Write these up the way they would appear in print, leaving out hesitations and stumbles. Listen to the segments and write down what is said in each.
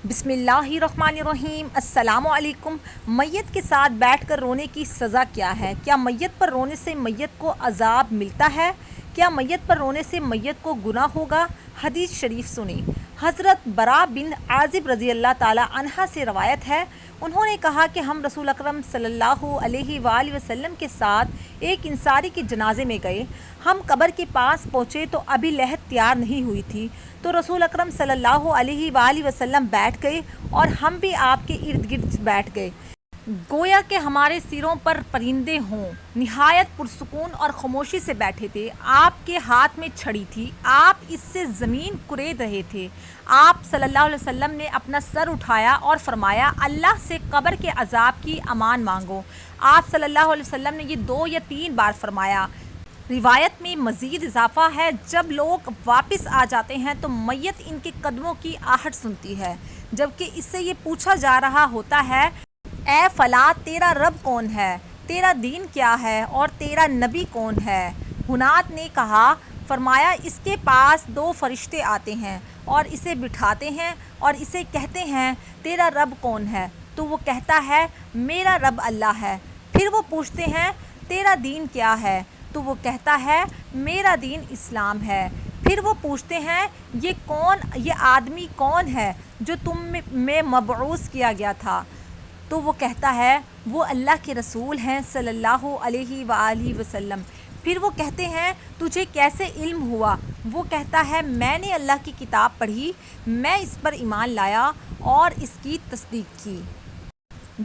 بسم اللہ الرحمن الرحیم۔ السلام علیکم۔ میت کے ساتھ بیٹھ کر رونے کی سزا کیا ہے؟ کیا میت پر رونے سے میت کو عذاب ملتا ہے؟ کیا میت پر رونے سے میت کو گناہ ہوگا؟ حدیث شریف سنیں۔ حضرت برا بن عازب رضی اللہ تعالیٰ عنہ سے روایت ہے، انہوں نے کہا کہ ہم رسول اکرم صلی اللہ علیہ وآلہ وسلم کے ساتھ ایک انصاری کے جنازے میں گئے۔ ہم قبر کے پاس پہنچے تو ابھی لحد تیار نہیں ہوئی تھی، تو رسول اکرم صلی اللہ علیہ وآلہ وسلم بیٹھ گئے اور ہم بھی آپ کے ارد گرد بیٹھ گئے، گویا کہ ہمارے سروں پر پرندے ہوں۔ نہایت پرسکون اور خاموشی سے بیٹھے تھے۔ آپ کے ہاتھ میں چھڑی تھی، آپ اس سے زمین کرید رہے تھے۔ آپ صلی اللہ علیہ وسلم نے اپنا سر اٹھایا اور فرمایا، اللہ سے قبر کے عذاب کی امان مانگو۔ آپ صلی اللہ علیہ وسلم نے یہ 2 یا 3 بار فرمایا۔ روایت میں مزید اضافہ ہے، جب لوگ واپس آ جاتے ہیں تو میت ان کے قدموں کی آہٹ سنتی ہے، جبکہ اس سے یہ پوچھا جا رہا ہوتا ہے، اے فلاں تیرا رب کون ہے، تیرا دین کیا ہے اور تیرا نبی کون ہے؟ حنات نے کہا، فرمایا اس کے پاس 2 فرشتے آتے ہیں اور اسے بٹھاتے ہیں اور اسے کہتے ہیں تیرا رب کون ہے؟ تو وہ کہتا ہے میرا رب اللہ ہے۔ پھر وہ پوچھتے ہیں تیرا دین کیا ہے؟ تو وہ کہتا ہے میرا دین اسلام ہے۔ پھر وہ پوچھتے ہیں یہ آدمی کون ہے جو تم میں مبعوث کیا گیا تھا؟ تو وہ کہتا ہے وہ اللہ کے رسول ہیں صلی اللہ علیہ وآلہ وسلم۔ پھر وہ کہتے ہیں تجھے کیسے علم ہوا؟ وہ کہتا ہے میں نے اللہ کی کتاب پڑھی، میں اس پر ایمان لایا اور اس کی تصدیق کی۔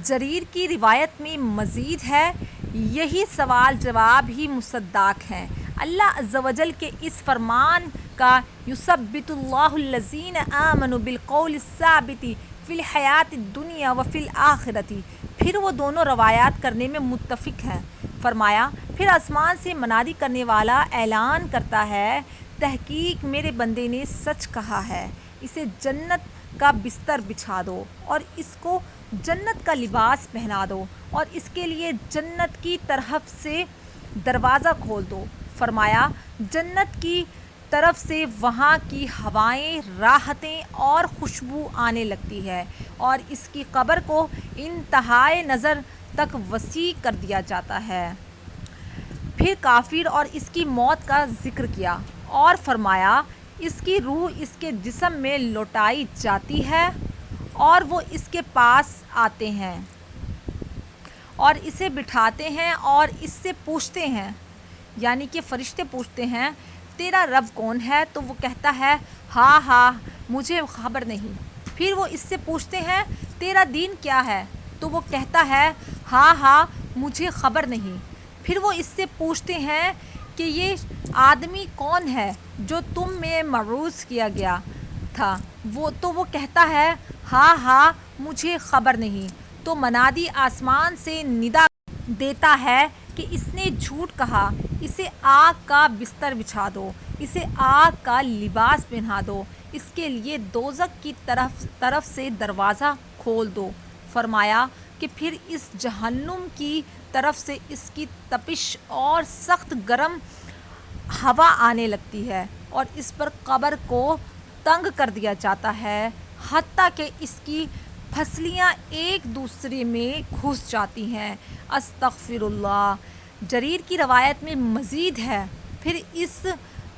جریر کی روایت میں مزید ہے، یہی سوال جواب ہی مصداق ہیں۔ اللہ عز و جل کے اس فرمان کا یثبت اللہ الذین آمنوا بالقول الثابت فی الحیات الدنیا وفی الآخرۃ۔ پھر وہ دونوں روایات کرنے میں متفق ہیں۔ فرمایا پھر آسمان سے منادی کرنے والا اعلان کرتا ہے، تحقیق میرے بندے نے سچ کہا ہے، اسے جنت کا بستر بچھا دو اور اس کو جنت کا لباس پہنا دو اور اس کے لیے جنت کی طرف سے دروازہ کھول دو۔ فرمایا جنت کی طرف سے وہاں کی ہوائیں، راحتیں اور خوشبو آنے لگتی ہے اور اس کی قبر کو انتہائے نظر تک وسیع کر دیا جاتا ہے۔ پھر کافر اور اس کی موت کا ذکر کیا اور فرمایا اس کی روح اس کے جسم میں لوٹائی جاتی ہے اور وہ اس کے پاس آتے ہیں اور اسے بٹھاتے ہیں اور اس سے پوچھتے ہیں، یعنی کہ فرشتے پوچھتے ہیں تیرا رب کون ہے؟ تو وہ کہتا ہے ہاں مجھے خبر نہیں۔ پھر وہ اس سے پوچھتے ہیں تیرا دین کیا ہے؟ تو وہ کہتا ہے ہاں مجھے خبر نہیں۔ پھر وہ اس سے پوچھتے ہیں کہ یہ آدمی کون ہے جو تم میں مبعوث کیا گیا تھا؟ تو وہ کہتا ہے ہاں مجھے خبر نہیں۔ تو منادی آسمان سے ندا دیتا ہے کہ اس نے جھوٹ کہا، اسے آگ کا بستر بچھا دو، اسے آگ کا لباس پہنا دو، اس کے لیے دوزخ کی طرف سے دروازہ کھول دو۔ فرمایا کہ پھر اس جہنم کی طرف سے اس کی تپش اور سخت گرم ہوا آنے لگتی ہے اور اس پر قبر کو تنگ کر دیا جاتا ہے، حتیٰ کہ اس کی پھسلیاں ایک دوسرے میں گھس جاتی ہیں۔ استغفر اللہ۔ جریر کی روایت میں مزید ہے، پھر اس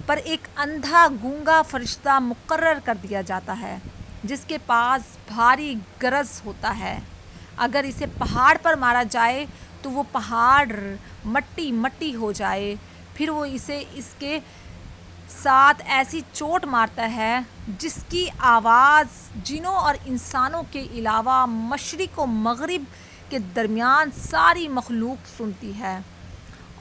پر ایک اندھا گونگا فرشتہ مقرر کر دیا جاتا ہے جس کے پاس بھاری گرز ہوتا ہے۔ اگر اسے پہاڑ پر مارا جائے تو وہ پہاڑ مٹی ہو جائے، پھر وہ اسے اس کے ساتھ ایسی چوٹ مارتا ہے جس کی آواز جنوں اور انسانوں کے علاوہ مشرق و مغرب کے درمیان ساری مخلوق سنتی ہے،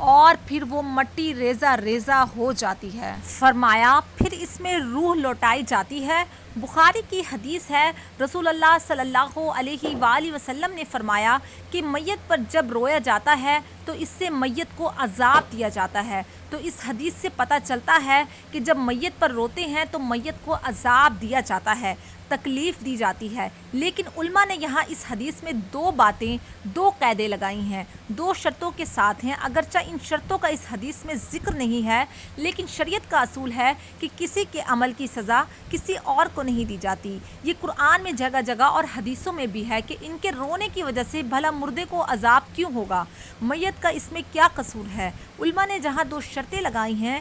اور پھر وہ مٹی ریزہ ریزہ ہو جاتی ہے۔ فرمایا پھر اس میں روح لوٹائی جاتی ہے۔ بخاری کی حدیث ہے، رسول اللہ صلی اللہ علیہ وآلہ وسلم نے فرمایا کہ میت پر جب رویا جاتا ہے تو اس سے میت کو عذاب دیا جاتا ہے۔ تو اس حدیث سے پتہ چلتا ہے کہ جب میت پر روتے ہیں تو میت کو عذاب دیا جاتا ہے۔ تکلیف دی جاتی ہے۔ لیکن علماء نے یہاں اس حدیث میں دو باتیں، دو قیدیں لگائی ہیں، دو شرطوں کے ساتھ ہیں۔ اگرچہ ان شرطوں کا اس حدیث میں ذکر نہیں ہے، لیکن شریعت کا اصول ہے کہ کسی کے عمل کی سزا کسی اور کو نہیں دی جاتی۔ یہ قرآن میں جگہ جگہ اور حدیثوں میں بھی ہے کہ ان کے رونے کی وجہ سے بھلا مردے کو عذاب کیوں ہوگا، میت کا اس میں کیا قصور ہے۔ علماء نے جہاں دو شرطیں لگائی ہیں،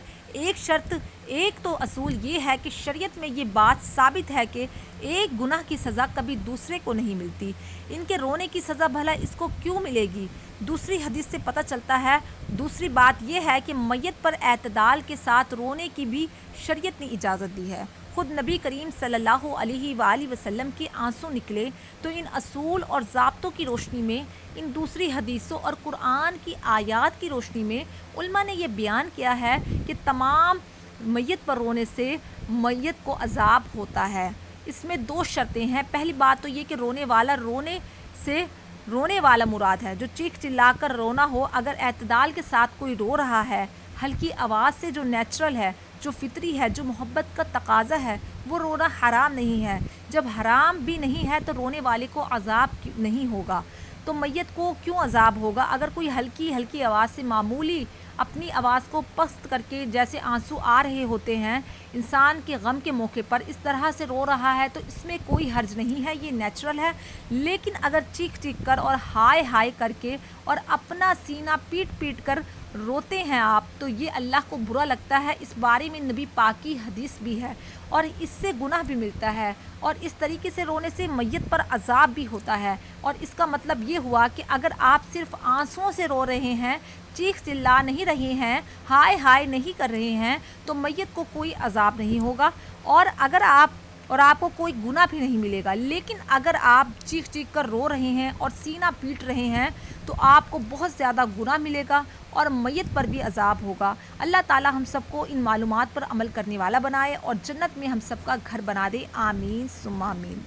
ایک تو اصول یہ ہے کہ شریعت میں یہ بات ثابت ہے کہ ایک گناہ کی سزا کبھی دوسرے کو نہیں ملتی، ان کے رونے کی سزا بھلا اس کو کیوں ملے گی۔ دوسری حدیث سے پتہ چلتا ہے، دوسری بات یہ ہے کہ میت پر اعتدال کے ساتھ رونے کی بھی شریعت نے اجازت دی ہے۔ خود نبی کریم صلی اللہ علیہ وآلہ وسلم کے آنسو نکلے تو ان اصول اور ضابطوں کی روشنی میں، ان دوسری حدیثوں اور قرآن کی آیات کی روشنی میں علماء نے یہ بیان کیا ہے کہ تمام میت پر رونے سے میت کو عذاب ہوتا ہے۔ اس میں دو شرطیں ہیں۔ پہلی بات تو یہ کہ رونے والا مراد ہے، جو چیخ چلا کر رونا ہو۔ اگر اعتدال کے ساتھ کوئی رو رہا ہے، ہلکی آواز سے، جو نیچرل ہے، جو فطری ہے، جو محبت کا تقاضا ہے، وہ رونا حرام نہیں ہے۔ جب حرام بھی نہیں ہے تو رونے والے کو عذاب نہیں ہوگا، تو میت کو کیوں عذاب ہوگا؟ اگر کوئی ہلکی آواز سے، معمولی اپنی آواز کو پست کر کے، جیسے آنسو آ رہے ہوتے ہیں انسان کے غم کے موقع پر، اس طرح سے رو رہا ہے تو اس میں کوئی حرج نہیں ہے، یہ نیچرل ہے۔ لیکن اگر چیخ کر اور ہائے کر کے اور اپنا سینہ پیٹ کر روتے ہیں آپ، تو یہ اللہ کو برا لگتا ہے۔ اس بارے میں نبی پاک کی حدیث بھی ہے، اور اس سے گناہ بھی ملتا ہے، اور اس طریقے سے رونے سے میت پر عذاب بھی ہوتا ہے۔ اور اس کا مطلب یہ ہوا کہ اگر آپ صرف آنسوؤں سے رو رہے ہیں، چیخ چلا نہیں رہے ہیں، ہائے نہیں کر رہے ہیں، تو میت کو کوئی عذاب نہیں ہوگا، اور آپ کو کوئی گناہ بھی نہیں ملے گا۔ لیکن اگر آپ چیخ کر رو رہے ہیں اور سینہ پیٹ رہے ہیں تو آپ کو بہت زیادہ گناہ ملے گا اور میت پر بھی عذاب ہوگا۔ اللہ تعالی ہم سب کو ان معلومات پر عمل کرنے والا بنائے اور جنت میں ہم سب کا گھر بنا دے۔ آمین ثم آمین۔